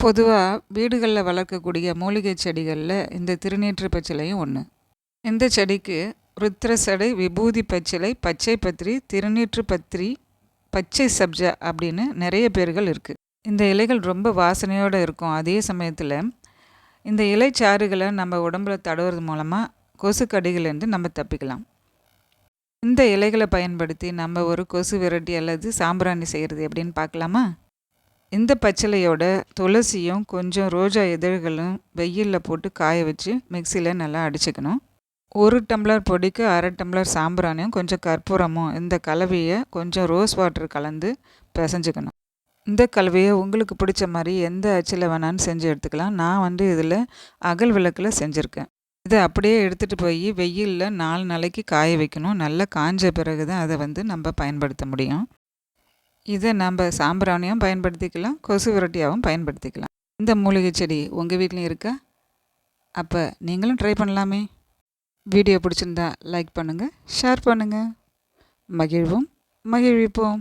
பொதுவாக வீடுகளில் வளர்க்கக்கூடிய மூலிகை செடிகளில் இந்த திருநீற்று பச்சிலையும் ஒன்று. இந்த செடிக்கு ருத்ரசடை, விபூதி பச்சிலை, பச்சை பத்திரி, திருநீற்று பத்திரி, பச்சை சப்ஜா அப்படின்னு நிறைய பேர்கள் இருக்குது. இந்த இலைகள் ரொம்ப வாசனையோடு இருக்கும். அதே சமயத்தில் இந்த இலைச்சாறுகளை நம்ம உடம்புல தடவுறது மூலமாக கொசுக்கடிகளிலிருந்து நம்ம தப்பிக்கலாம். இந்த இலைகளை பயன்படுத்தி நம்ம ஒரு கொசு விரட்டி அல்லது சாம்பிராணி செய்கிறது எப்படின்னு பார்க்கலாமா? இந்த பச்சிலையோட துளசியும் கொஞ்சம் ரோஜா இதழ்களும் வெயிலில் போட்டு காய வச்சு மிக்சியில் நல்லா அடிச்சுக்கணும். 1 டம்ளர் பொடிக்கு 1/2 டம்ளர் சாம்பிராணியும் கொஞ்சம் கற்பூரமும் இந்த கலவையை கொஞ்சம் ரோஸ் வாட்டர் கலந்து பிசைஞ்சுக்கணும். இந்த கலவையை உங்களுக்கு பிடிச்ச மாதிரி எந்த அச்சில் வேணான்னு செஞ்சு எடுத்துக்கலாம். நான் இதில் அகல் விளக்கில் செஞ்சுருக்கேன். இதை அப்படியே எடுத்துகிட்டு போய் வெயிலில் 4 நாளைக்கு காய வைக்கணும். நல்லா காஞ்ச பிறகு தான் அதை நம்ம பயன்படுத்த முடியும். இதை நம்ம சாம்பிராணியும் பயன்படுத்திக்கலாம், கொசு விரட்டியாகவும் பயன்படுத்திக்கலாம். இந்த மூலிகை செடி உங்கள் வீட்லேயும் இருக்கா? அப்போ நீங்களும் ட்ரை பண்ணலாமே. வீடியோ பிடிச்சிருந்தா லைக் பண்ணுங்கள், ஷேர் பண்ணுங்கள். மகிழ்வோம், மகிழ்விப்போம்.